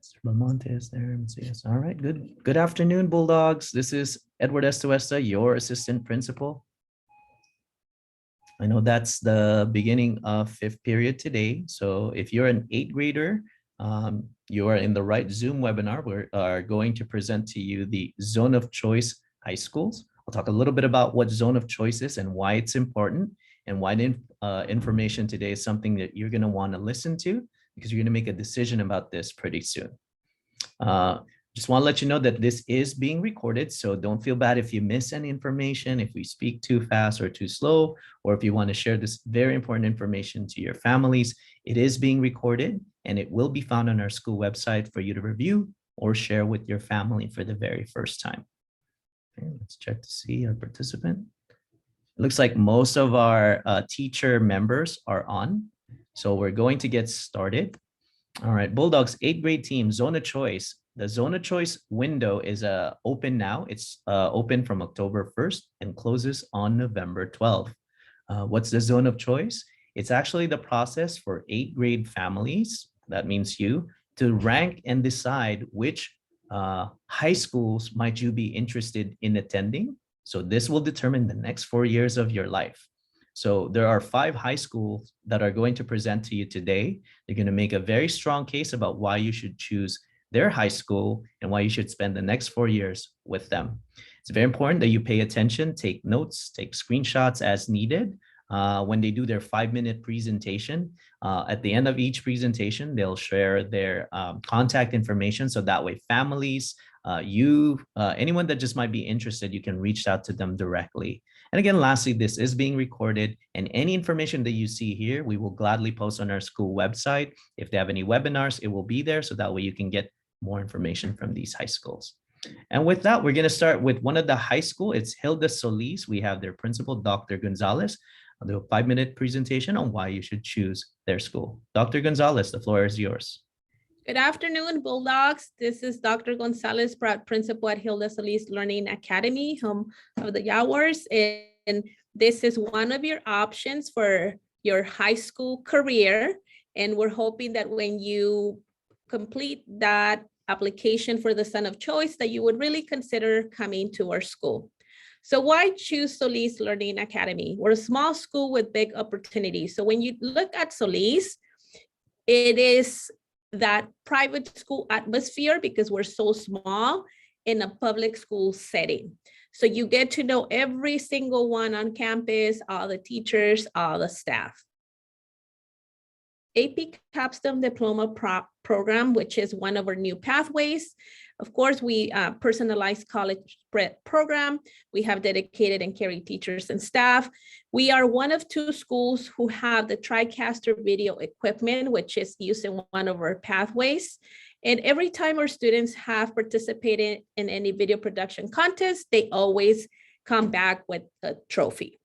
Mr. Belmonte is there. Yes. All right, good. Good afternoon, Bulldogs. This is Edward Estuesta, your assistant principal. I know that's the beginning of fifth period today. So if you're an eighth grader, you are in the right Zoom webinar. We are going to present to you the zone of choice high schools. I'll talk a little bit about what zone of choice is and why it's important, and why the information today is something that you're going to want to listen to, because you're going to make a decision about this pretty soon. Just want to let you know that this is being recorded, so don't feel bad if you miss any information, if we speak too fast or too slow, or if you want to share this very important information to your families. It is being recorded and it will be found on our school website for you to review or share with your family for the very first time. Okay, let's check to see our participant. It looks like most of our teacher members are on, so we're going to get started. All right, Bulldogs, eighth grade team, zone of choice. The zone of choice window is open now. It's open from October 1st and closes on November 12th. What's the zone of choice? It's actually the process for eighth grade families, that means you, to rank and decide which high schools might you be interested in attending. So this will determine the next 4 years of your life. So there are 5 high schools that are going to present to you today. They're going to make a very strong case about why you should choose their high school and why you should spend the next 4 years with them. It's very important that you pay attention, take notes, take screenshots as needed. When they do their 5-minute presentation, at the end of each presentation, they'll share their contact information. So that way families, anyone that just might be interested, you can reach out to them directly. And again, lastly, this is being recorded, and any information that you see here, we will gladly post on our school website. If they have any webinars, it will be there. So that way you can get more information from these high schools. And with that, we're going to start with one of the high school. It's Hilda Solis. We have their principal, Dr. Gonzalez. I'll do a 5-minute presentation on why you should choose their school. Dr. Gonzalez, the floor is yours. Good afternoon, Bulldogs. This is Dr. Gonzalez, principal at Hilda Solis Learning Academy, home of the Jaguars. And this is one of your options for your high school career. And we're hoping that when you complete that application for the Son of Choice, that you would really consider coming to our school. So why choose Solis Learning Academy? We're a small school with big opportunities. So when you look at Solis, it is that private school atmosphere because we're so small in a public school setting. So you get to know every single one on campus, all the teachers, all the staff. AP Capstone Diploma Program, which is one of our new pathways. Of course, we personalized college prep program. We have dedicated and caring teachers and staff. We are one of 2 schools who have the TriCaster video equipment, which is used in one of our pathways. And every time our students have participated in any video production contest, they always come back with a trophy.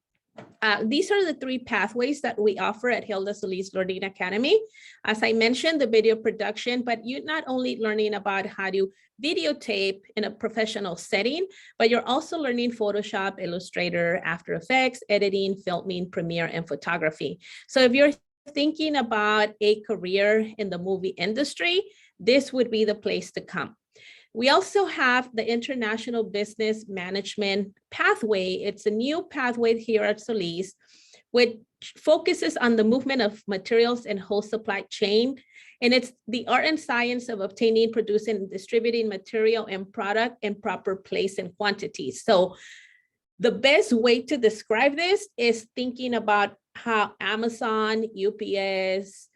These are the 3 pathways that we offer at Hilda Solis Learning Academy. As I mentioned, the video production, but you're not only learning about how to videotape in a professional setting, but you're also learning Photoshop, Illustrator, After Effects, editing, filming, Premiere, and photography. So if you're thinking about a career in the movie industry, this would be the place to come. We also have the International Business Management pathway. It's a new pathway here at Solis, which focuses on the movement of materials and whole supply chain. And it's the art and science of obtaining, producing, and distributing material and product in proper place and quantities. So the best way to describe this is thinking about how Amazon, UPS,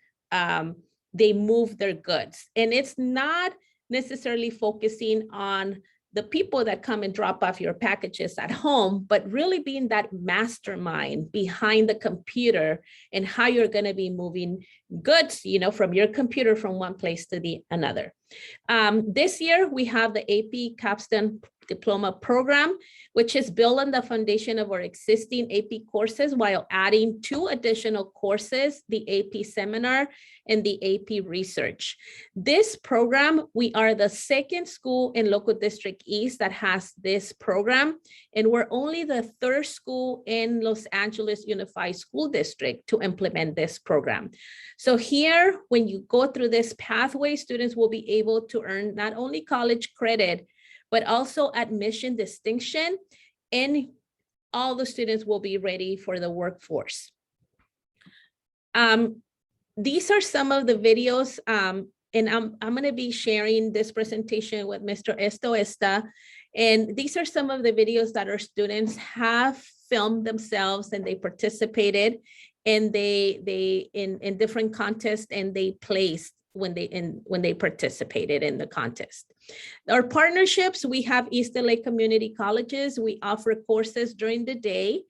they move their goods. And it's not necessarily focusing on the people that come and drop off your packages at home, but really being that mastermind behind the computer and how you're going to be moving goods, from your computer from one place to the another. This year, we have the AP Capstone diploma program, which is built on the foundation of our existing AP courses while adding 2 additional courses, the AP seminar and the AP research. This program, we are the 2nd school in Local District East that has this program, and we're only the 3rd school in Los Angeles Unified School District to implement this program. So here, when you go through this pathway, students will be able to earn not only college credit, but also admission distinction, and all the students will be ready for the workforce. These are some of the videos, and I'm going to be sharing this presentation with Mr. Estoesta, and these are some of the videos that our students have filmed themselves, and they participated, and they in different contests, and they placed when they participated in the contest. Our partnerships, we have East LA Community Colleges. We offer courses during the day.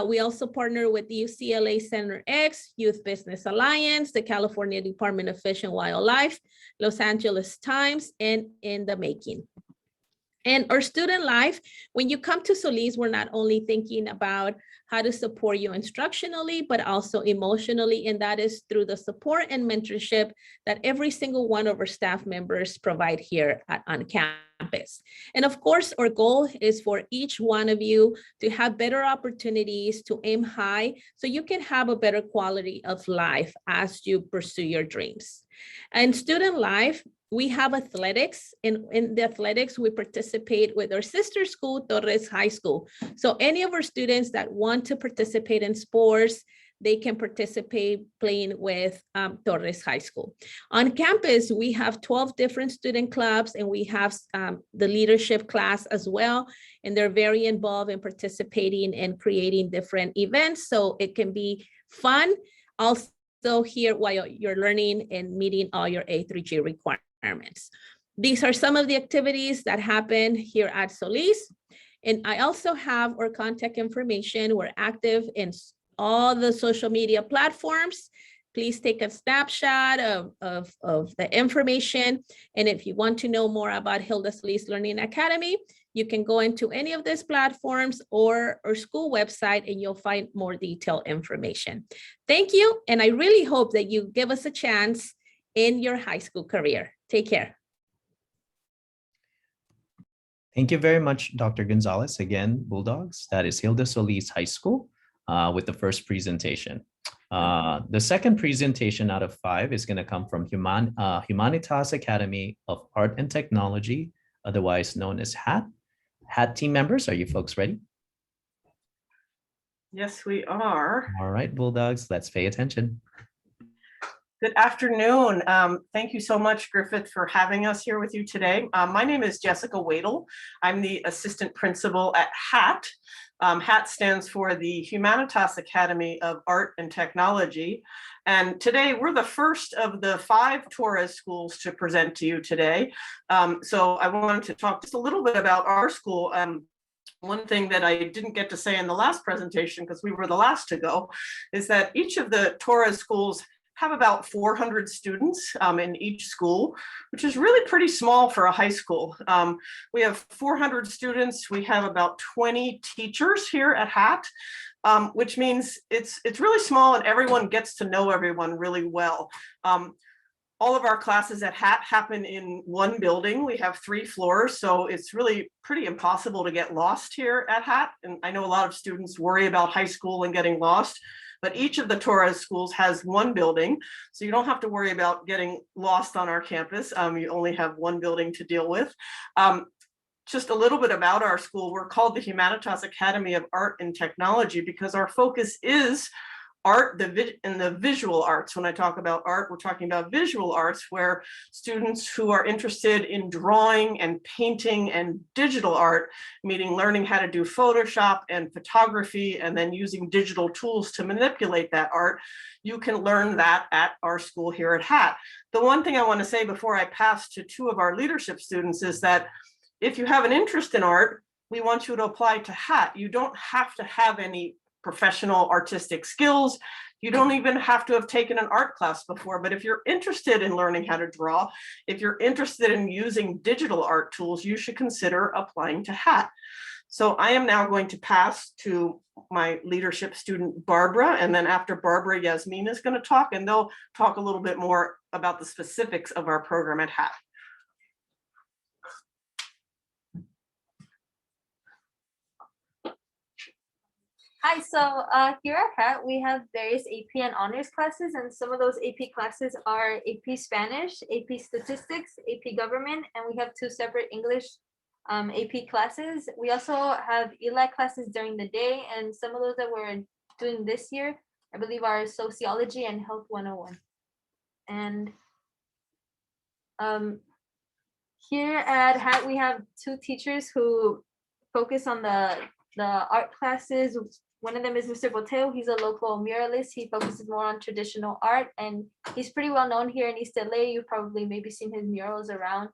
We also partner with UCLA Center X, Youth Business Alliance, the California Department of Fish and Wildlife, Los Angeles Times, and In the Making. And our student life, when you come to Solis, we're not only thinking about how to support you instructionally, but also emotionally, and that is through the support and mentorship that every single one of our staff members provide here on campus. And of course, our goal is for each one of you to have better opportunities, to aim high, so you can have a better quality of life as you pursue your dreams. And student life, we have athletics. In the athletics, we participate with our sister school, Torres High School. So any of our students that want to participate in sports, they can participate playing with Torres High School. On campus, we have 12 different student clubs, and we have the leadership class as well. And they're very involved in participating and creating different events, so it can be fun. Also here while you're learning and meeting all your A through G requirements. These are some of the activities that happen here at Solis. And I also have our contact information. We're active in all the social media platforms. Please take a snapshot of the information. And if you want to know more about Hilda Solis Learning Academy, you can go into any of these platforms or our school website, and you'll find more detailed information. Thank you. And I really hope that you give us a chance in your high school career. Take care. Thank you very much, Dr. Gonzalez. Again, Bulldogs, that is Hilda Solis High School with the first presentation. The second presentation out of 5 is going to come from Humanitas Academy of Art and Technology, otherwise known as HAT. HAT team members, are you folks ready? Yes, we are. All right, Bulldogs, let's pay attention. Good afternoon. Thank you so much, Griffith, for having us here with you today. My name is Jessica Wadle. I'm the assistant principal at HAT. HAT stands for the Humanitas Academy of Art and Technology. And today we're the first of the 5 Torres schools to present to you today. So I wanted to talk just a little bit about our school. One thing that I didn't get to say in the last presentation, because we were the last to go, is that each of the Torres schools have about 400 students in each school, which is really pretty small for a high school. We have 400 students. We have about 20 teachers here at HAT, which means it's really small, and everyone gets to know everyone really well. All of our classes at HAT happen in one building. We have 3 floors, so it's really pretty impossible to get lost here at HAT. And I know a lot of students worry about high school and getting lost, but each of the Torres schools has one building, so you don't have to worry about getting lost on our campus. You only have one building to deal with. Just a little bit about our school. We're called the Humanitas Academy of Art and Technology because our focus is art and the visual arts. When I talk about art, we're talking about visual arts, where students who are interested in drawing and painting and digital art, meaning learning how to do Photoshop and photography, and then using digital tools to manipulate that art, you can learn that at our school here at HAT. The one thing I want to say before I pass to 2 of our leadership students is that if you have an interest in art, we want you to apply to HAT. You don't have to have any professional artistic skills. You don't even have to have taken an art class before, but if you're interested in learning how to draw, if you're interested in using digital art tools, you should consider applying to HAT. So I am now going to pass to my leadership student, Barbara, and then after Barbara, Yasmin is going to talk, and they'll talk a little bit more about the specifics of our program at HAT. Hi, so here at HAT, we have various AP and honors classes, and some of those AP classes are AP Spanish, AP Statistics, AP Government, and we have 2 separate English AP classes. We also have ELAC classes during the day, and some of those that we're doing this year, I believe, are Sociology and Health 101. And here at HAT, we have 2 teachers who focus on the art classes. One of them is Mr. Boteo. He's a local muralist. He focuses more on traditional art, and he's pretty well known here in East LA. You've probably maybe seen his murals around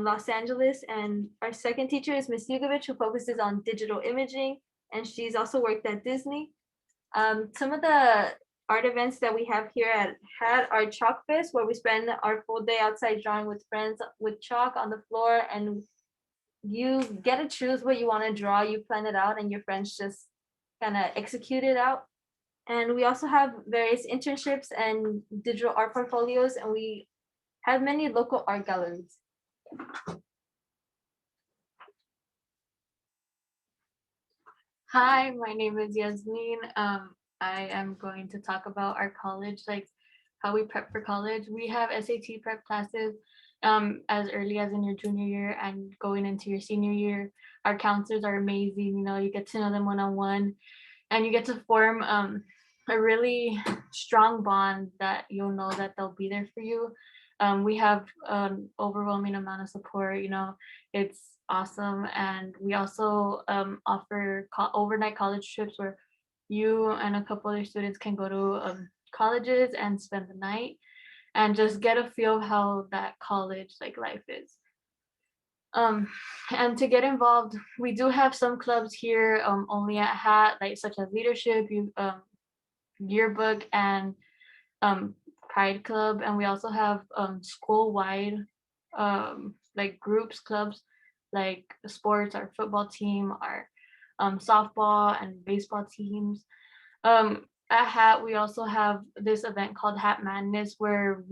Los Angeles. And our second teacher is Miss Yugovich, who focuses on digital imaging, and she's also worked at Disney. Some of the art events that we have here at HAT are Chalk Fest, where we spend our full day outside drawing with friends with chalk on the floor, and you get to choose what you want to draw. You plan it out, and your friends just kind of execute it out. And we also have various internships and digital art portfolios, and we have many local art galleries. Hi, my name is Yasmin. I am going to talk about our college, like how we prep for college. We have SAT prep classes as early as in your junior year and going into your senior year. Our counselors are amazing. You know, you get to know them one-on-one, and you get to form a really strong bond that you'll know that they'll be there for you. We have an overwhelming amount of support. You know, it's awesome. And we also offer overnight college trips where you and a couple other students can go to colleges and spend the night and just get a feel of how that college like life is. And to get involved, we do have some clubs here only at HAT, like such as leadership, yearbook, and Pride Club. And we also have school-wide like groups, clubs, like sports, our football team, our softball and baseball teams. At HAT, we also have this event called HAT Madness, where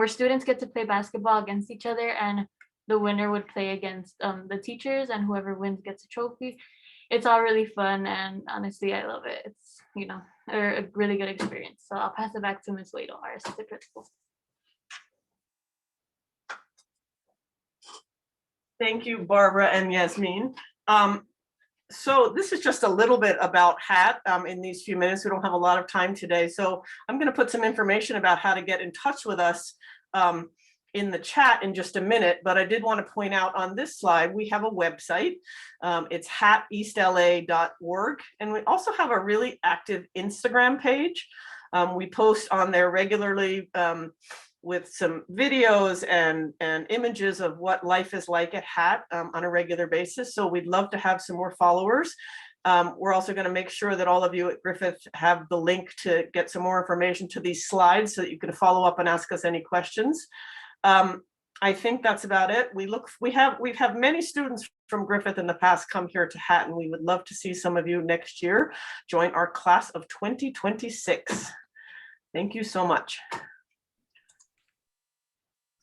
students get to play basketball against each other, and the winner would play against the teachers, and whoever wins gets a trophy. It's all really fun, and honestly, I love it. It's, you know, a really good experience. So I'll pass it back to Ms. Wadel, our assistant principal. Thank you, Barbara and Yasmin. So this is just a little bit about HAT in these few minutes. We don't have a lot of time today. So I'm going to put some information about how to get in touch with us in the chat in just a minute. But I did want to point out on this slide, we have a website. It's hateastla.org. And we also have a really active Instagram page. We post on there regularly with some videos and images of what life is like at HAT on a regular basis. So we'd love to have some more followers. We're also going to make sure that all of you at Griffith have the link to get some more information to these slides so that you can follow up and ask us any questions. I think that's about it. We've had many students from Griffith in the past come here to HAT, and we would love to see some of you next year join our class of 2026. Thank you so much.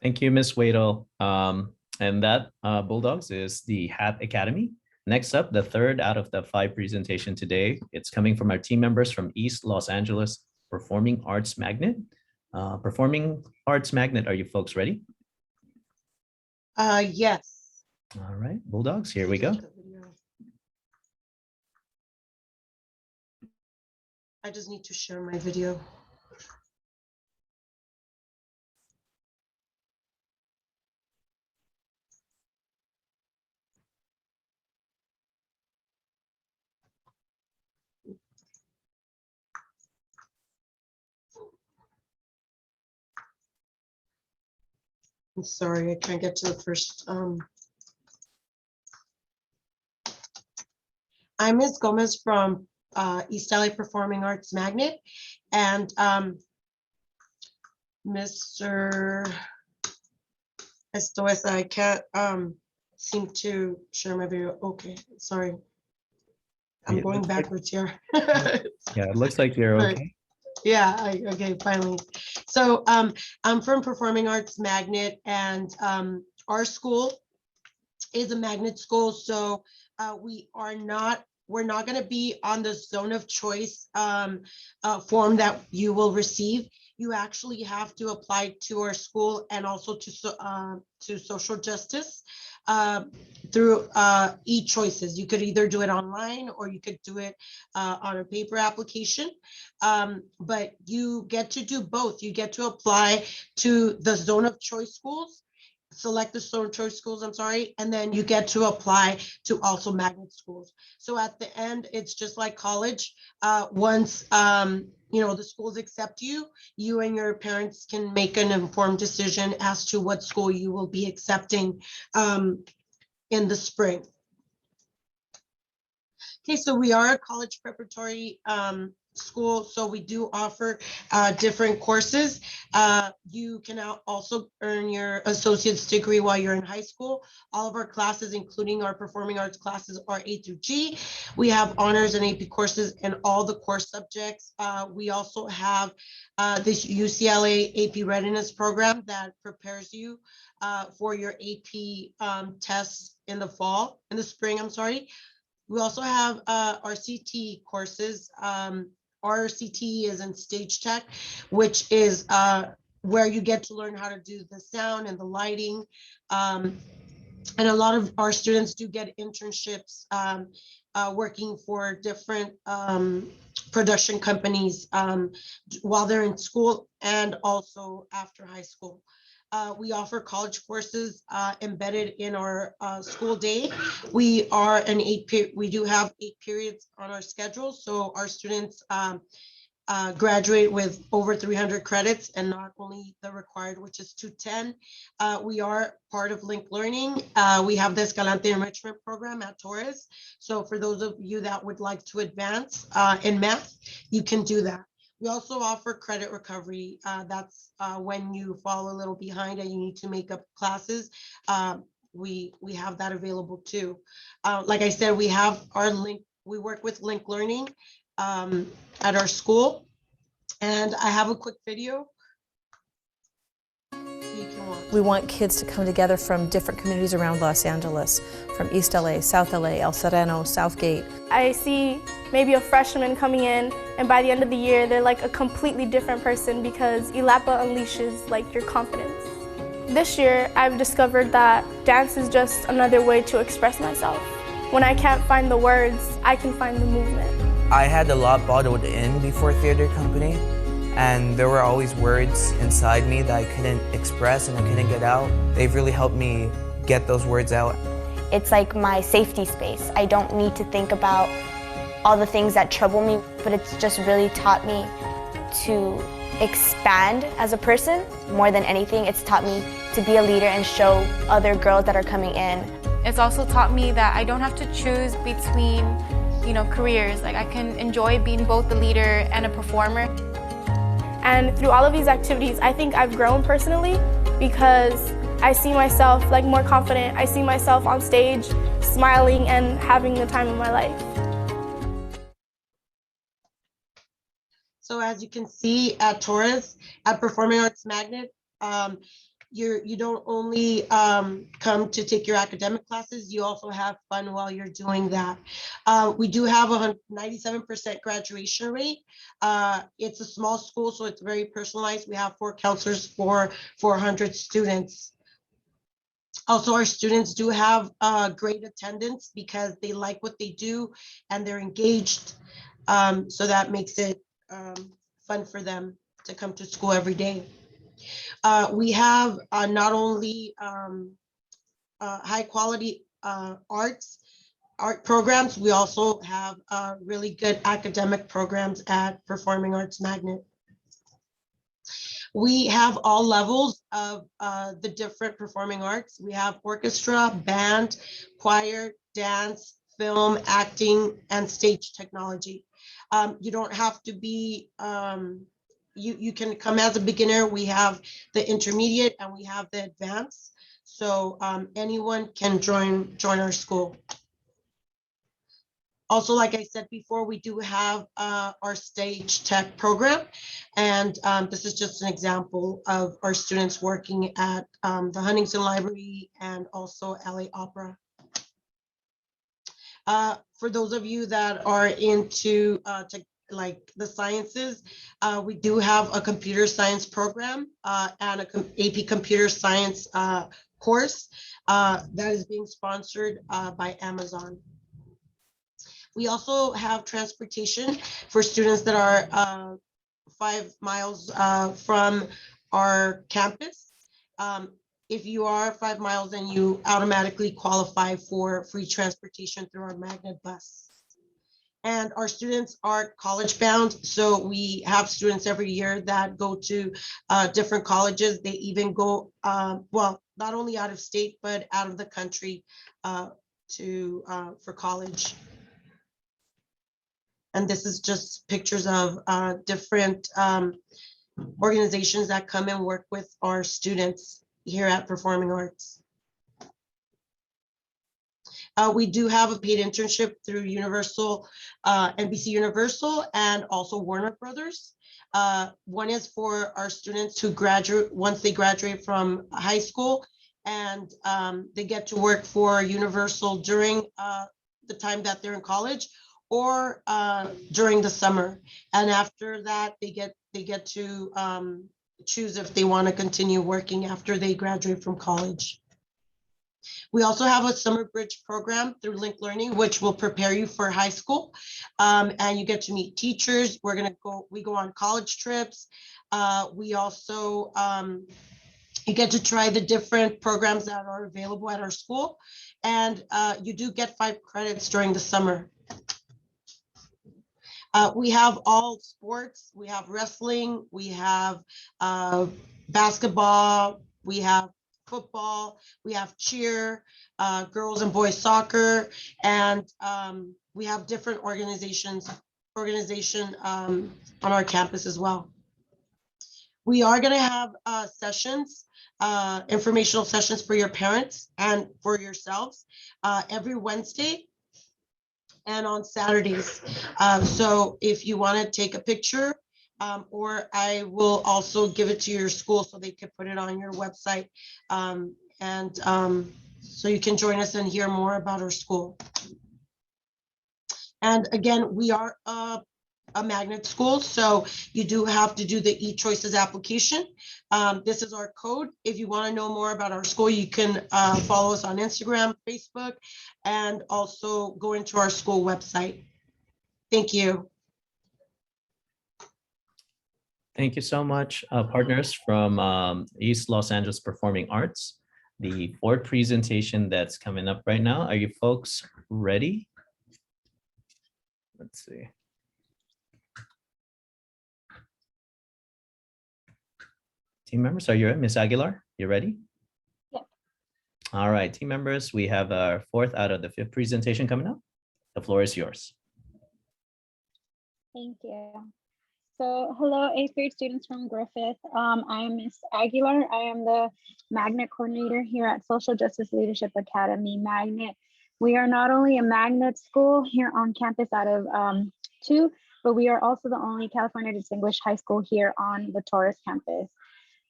Thank you, Ms. Wadel. And that, Bulldogs, is the HAT Academy. Next up, the third out of the 5 presentation today. It's coming from our team members from East Los Angeles Performing Arts Magnet. Performing Arts Magnet, are you folks ready? Yes. All right, Bulldogs, here we go. I just need to share my video. I'm sorry, I can't get to the first. I'm Ms. Gomez from East LA Performing Arts Magnet. And Mr. Estoesa, I can't seem to share my video. Okay, sorry. I'm It going looks like- backwards here. Yeah, it looks like you're Right. okay. Yeah, okay, finally. So I'm from Performing Arts Magnet, and our school is a magnet school. So we're not going to be on the zone of choice form that you will receive. You actually have to apply to our school and also to social justice through e-choices. You could either do it online or you could do it on a paper application. But you get to do both. You get to apply to the zone of choice schools, select the zone of choice schools, I'm sorry, and then you get to apply to also magnet schools. So at the end, it's just like college. Once the schools accept you, you and your parents can make an informed decision as to what school you will be accepting in the spring. Okay, so we are a college preparatory school, so we do offer different courses. You can also earn your associate's degree while you're in high school. All of our classes, including our performing arts classes, are A through G. We have honors and AP courses in all the core subjects. We also have this UCLA AP readiness program that prepares you for your AP tests in the spring, I'm sorry. We also have RCT courses. RCT is in stage tech, which is where you get to learn how to do the sound and the lighting. And a lot of our students do get internships working for different production companies while they're in school and also after high school. We offer college courses embedded in our school day. We do have 8 periods on our schedule. So our students graduate with over 300 credits and not only the required, which is 210. We are part of Link Learning. We have the Escalante Enrichment Program at Torres. So for those of you that would like to advance in math, you can do that. We also offer credit recovery. That's when you fall a little behind and you need to make up classes. We have that available too. Like I said, we have our Link. We work with Link Learning at our school, and I have a quick video. We want kids to come together from different communities around Los Angeles, from East LA, South LA, El Sereno, Southgate. I see maybe a freshman coming in, and by the end of the year, they're like a completely different person because ILAPA unleashes like your confidence. This year, I've discovered that dance is just another way to express myself. When I can't find the words, I can find the movement. I had a lot bottled in before theater company, and there were always words inside me that I couldn't express and I couldn't get out. They've really helped me get those words out. It's like my safety space. I don't need to think about all the things that trouble me, but it's just really taught me to expand as a person. More than anything, it's taught me to be a leader and show other girls that are coming in. It's also taught me that I don't have to choose between, careers. Like I can enjoy being both a leader and a performer. And through all of these activities, I think I've grown personally because I see myself like more confident. I see myself on stage smiling and having the time of my life. So as you can see at Torres, at Performing Arts Magnet, you don't only come to take your academic classes, you also have fun while you're doing that. We do have a 97% graduation rate. It's a small school, so it's very personalized. We have 4 counselors for 400 students. Also, our students do have great attendance because they like what they do and they're engaged. So that makes it fun for them to come to school every day. We have not only high quality art programs, we also have really good academic programs at Performing Arts Magnet. We have all levels of the different performing arts. We have orchestra, band, choir, dance, film, acting, and stage technology. You don't have to be, you can come as a beginner. We have the intermediate and we have the advanced. So anyone can join our school. Also, like I said before, we do have our stage tech program. And this is just an example of our students working at the Huntington Library and also LA Opera. For those of you that are into like the sciences, we do have a computer science program and a AP computer science course that is being sponsored by Amazon. We also have transportation for students that are 5 miles from our campus. If you are 5 miles, then you automatically qualify for free transportation through our magnet bus. And our students are college bound. So we have students every year that go to different colleges. They even go, well, not only out of state, but out of the country for college. And this is just pictures of different organizations that come and work with our students here at Performing Arts. We do have a paid internship through Universal, NBC Universal, and also Warner Brothers. One is for our students who graduate, once they graduate from high school, and they get to work for Universal during the time that they're in college, or during the summer. And after that, they get to choose if they want to continue working after they graduate from college. We also have a summer bridge program through Link Learning, which will prepare you for high school. And you get to meet teachers. We go on college trips. We also, you get to try the different programs that are available at our school. And you do get 5 credits during the summer. We have all sports. We have wrestling, we have basketball, we have football, we have cheer, girls and boys soccer, and we have different organization on our campus as well. We are going to have sessions, informational sessions for your parents and for yourselves every Wednesday and on Saturdays. So if you want to take a picture, or I will also give it to your school so they can put it on your website. So you can join us and hear more about our school. And again, we are a magnet school, so you do have to do the eChoices application. This is our code. If you want to know more about our school, you can follow us on Instagram, Facebook, and also go into our school website. Thank you. Thank you so much, partners from East Los Angeles Performing Arts. The 4th presentation that's coming up right now. Are you folks ready? Let's see. Team members, are you ready? Ms. Aguilar, you ready? Yeah. All right, team members, we have our 4th out of the 5th presentation coming up. The floor is yours. Thank you. So hello, 8th grade students from Griffith. I am Ms. Aguilar. I am the Magnet Coordinator here at Social Justice Leadership Academy, Magnet. We are not only a Magnet school here on campus out of 2, but we are also the only California Distinguished High School here on the Torres campus.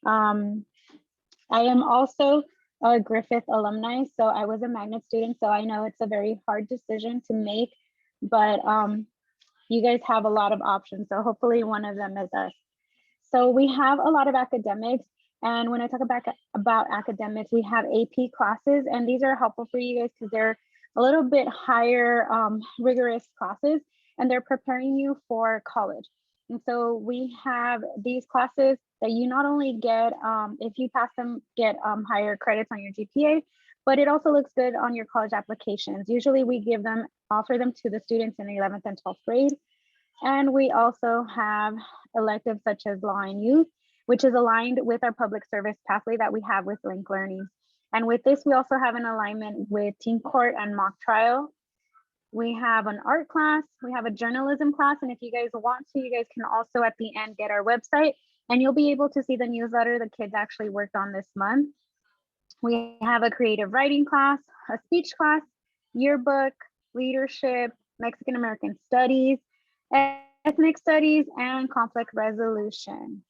I am also a Griffith alumni, so I was a Magnet student, so I know it's a very hard decision to make, but you guys have a lot of options, so hopefully one of them is us. So we have a lot of academics, and when I talk about academics, we have AP classes, and these are helpful for you guys because they're a little bit higher rigorous classes, and they're preparing you for college. And so we have these classes that you not only get, if you pass them, get higher credits on your GPA, but it also looks good on your college applications. Usually we offer them to the students in the 11th and 12th grade. And we also have electives such as Law and Youth, which is aligned with our public service pathway that we have with Link Learning. And with this, we also have an alignment with Teen Court and Mock Trial. We have an art class, we have a journalism class, and if you guys want to, you guys can also at the end get our website and you'll be able to see the newsletter the kids actually worked on this month. We have a creative writing class, a speech class, yearbook, leadership, Mexican American studies, ethnic studies, and conflict resolution.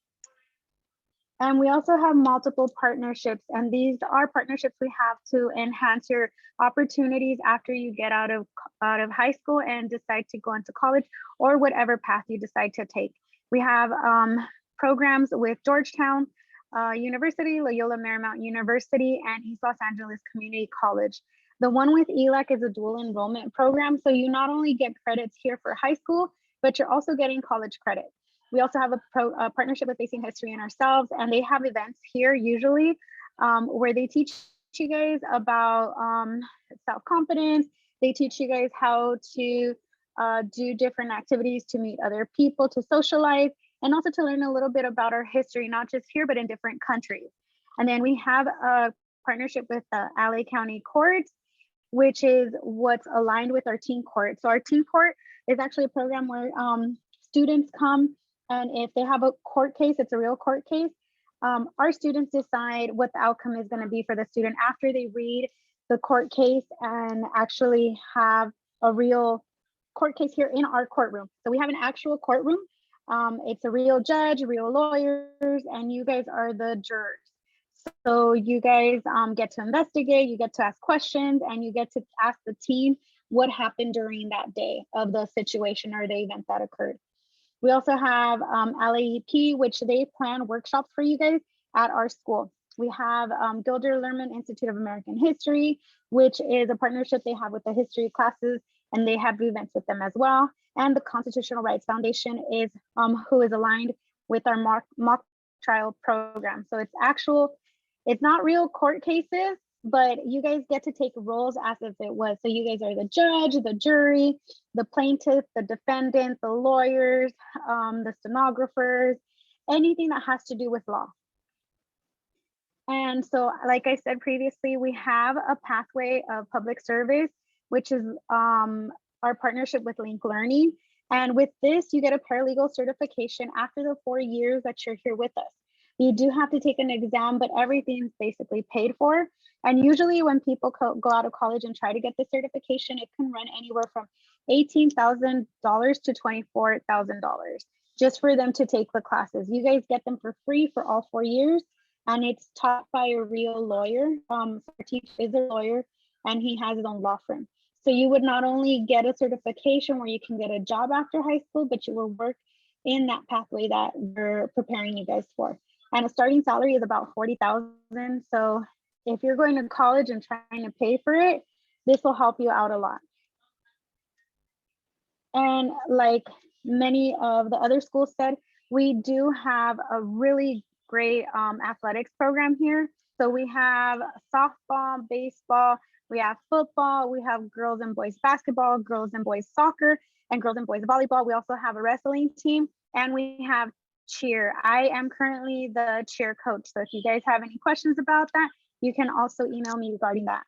And we also have multiple partnerships, and these are partnerships we have to enhance your opportunities after you get out of high school and decide to go into college or whatever path you decide to take. We have programs with Georgetown University, Loyola Marymount University, and East Los Angeles Community College. The one with ELAC is a dual enrollment program, so you not only get credits here for high school, but you're also getting college credit. We also have a partnership with Facing History and Ourselves, and they have events here usually where they teach you guys about self-confidence. They teach you guys how to do different activities to meet other people, to socialize, and also to learn a little bit about our history, not just here, but in different countries. And then we have a partnership with the LA County Courts, which is what's aligned with our teen court. So our teen court is actually a program where students come, and if they have a court case, it's a real court case, our students decide what the outcome is going to be for the student after they read the court case and actually have a real court case here in our courtroom. So we have an actual courtroom. It's a real judge, real lawyers, and you guys are the jurors. So you guys get to investigate, you get to ask questions, and you get to ask the team what happened during that day of the situation or the event that occurred. We also have LAEP, which they plan workshops for you guys at our school. We have Gilder Lehrman Institute of American History, which is a partnership they have with the history classes, and they have events with them as well. And the Constitutional Rights Foundation is who is aligned with our mock trial program. So it's not real court cases, but you guys get to take roles as if it was. So you guys are the judge, the jury, the plaintiff, the defendant, the lawyers, the stenographers, anything that has to do with law. And so, like I said previously, we have a pathway of public service, which is our partnership with Link Learning. And with this, you get a paralegal certification after the 4 years that you're here with us. You do have to take an exam, but everything's basically paid for. And usually when people go out of college and try to get the certification, it can run anywhere from $18,000 to $24,000 just for them to take the classes. You guys get them for free for all 4 years, and it's taught by a real lawyer. Our teacher is a lawyer, and he has his own law firm. So you would not only get a certification where you can get a job after high school, but you will work in that pathway that we're preparing you guys for. And a starting salary is about $40,000. So if you're going to college and trying to pay for it, this will help you out a lot. And like many of the other schools said, we do have a really great athletics program here. So we have softball, baseball, we have football, we have girls and boys basketball, girls and boys soccer, and girls and boys volleyball. We also have a wrestling team, and we have cheer. I am currently the cheer coach. So if you guys have any questions about that, you can also email me regarding that.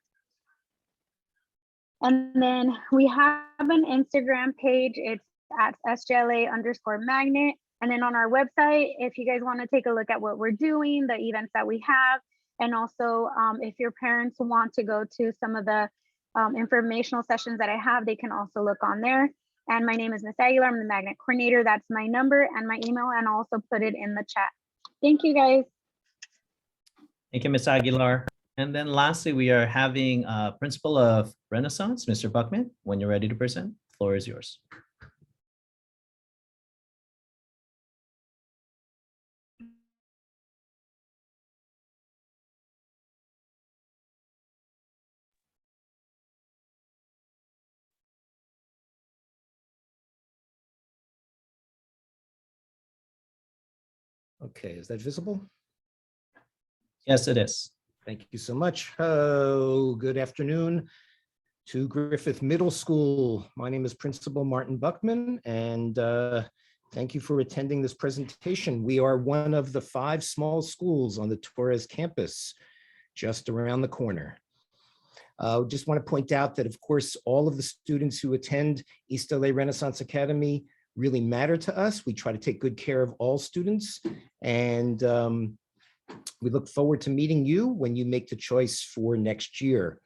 And then we have an Instagram page. It's at SGLA_magnet. And then on our website, if you guys want to take a look at what we're doing, the events that we have, and also if your parents want to go to some of the informational sessions that I have, they can also look on there. And my name is Miss Aguilar. I'm the magnet coordinator. That's my number and my email, and I'll also put it in the chat. Thank you, guys. Thank you, Ms. Aguilar. And then lastly, we are having Principal of Renaissance, Mr. Buckman. When you're ready to present, the floor is yours. Okay, is that visible? Yes, it is. Thank you so much. Oh, good afternoon to Griffith Middle School. My name is Principal Martin Buckman, and thank you for attending this presentation. We are one of the 5 small schools on the Torres campus, just around the corner. Just want to point out that, of course, all of the students who attend East LA Renaissance Academy really matter to us. We try to take good care of all students, and we look forward to meeting you when you make the choice for next year.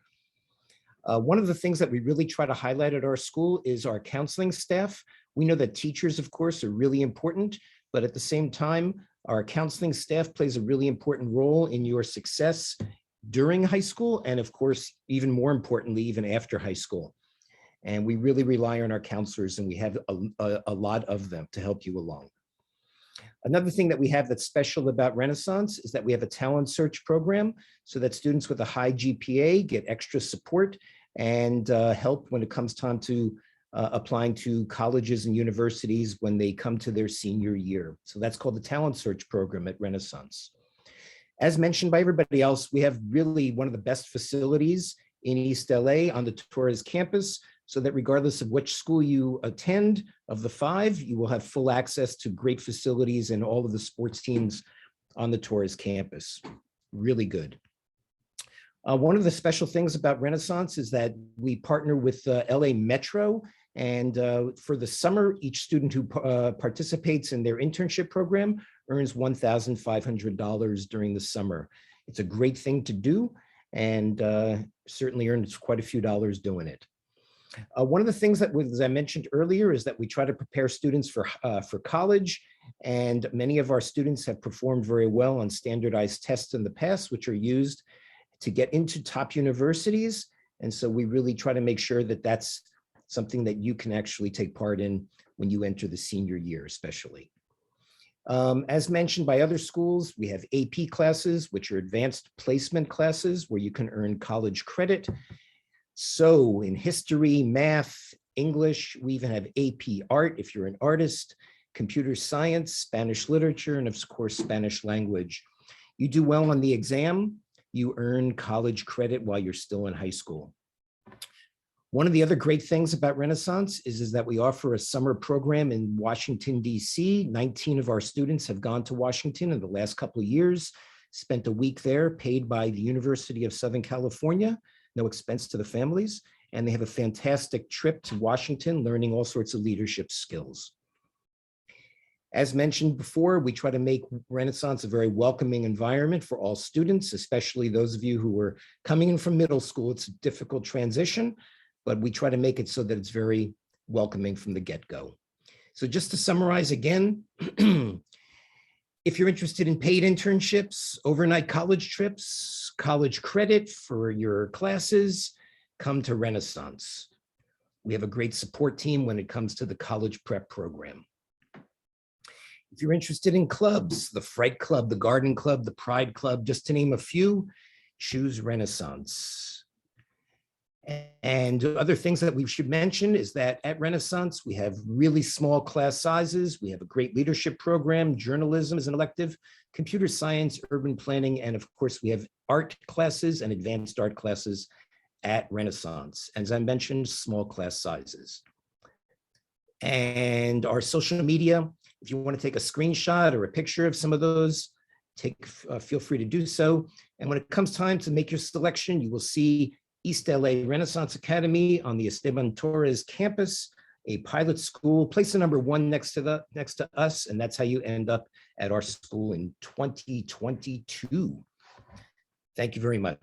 One of the things that we really try to highlight at our school is our counseling staff. We know that teachers, of course, are really important, but at the same time, our counseling staff plays a really important role in your success during high school, and of course, even more importantly, even after high school. And we really rely on our counselors, and we have a lot of them to help you along. Another thing that we have that's special about Renaissance is that we have a talent search program so that students with a high GPA get extra support and help when it comes time to applying to colleges and universities when they come to their senior year. So that's called the talent search program at Renaissance. As mentioned by everybody else, we have really one of the best facilities in East LA on the Torres campus, so that regardless of which school you attend of the 5, you will have full access to great facilities and all of the sports teams on the Torres campus. Really good. One of the special things about Renaissance is that we partner with LA Metro, and for the summer, each student who participates in their internship program earns $1,500 during the summer. It's a great thing to do, and certainly earns quite a few dollars doing it. One of the things that, as I mentioned earlier, is that we try to prepare students for college, and many of our students have performed very well on standardized tests in the past, which are used to get into top universities. And so we really try to make sure that that's something that you can actually take part in when you enter the senior year, especially. As mentioned by other schools, we have AP classes, which are advanced placement classes where you can earn college credit. So in history, math, English, we even have AP art if you're an artist, computer science, Spanish literature, and of course, Spanish language. You do well on the exam, you earn college credit while you're still in high school. One of the other great things about Renaissance is that we offer a summer program in Washington, D.C. 19 of our students have gone to Washington in the last couple of years, spent a week there, paid by the University of Southern California, no expense to the families, and they have a fantastic trip to Washington, learning all sorts of leadership skills. As mentioned before, we try to make Renaissance a very welcoming environment for all students, especially those of you who are coming in from middle school. It's a difficult transition, but we try to make it so that it's very welcoming from the get-go. So just to summarize again, if you're interested in paid internships, overnight college trips, college credit for your classes, come to Renaissance. We have a great support team when it comes to the college prep program. If you're interested in clubs, the Fright Club, the Garden Club, the Pride Club, just to name a few, choose Renaissance. And other things that we should mention is that at Renaissance, we have really small class sizes. We have a great leadership program. Journalism is an elective, computer science, urban planning, and of course, we have art classes and advanced art classes at Renaissance. As I mentioned, small class sizes. And our social media, if you want to take a screenshot or a picture of some of those, feel free to do so. And when it comes time to make your selection, you will see East LA Renaissance Academy on the Esteban Torres campus, a pilot school, place the number 1 next to us, and that's how you end up at our school in 2022. Thank you very much.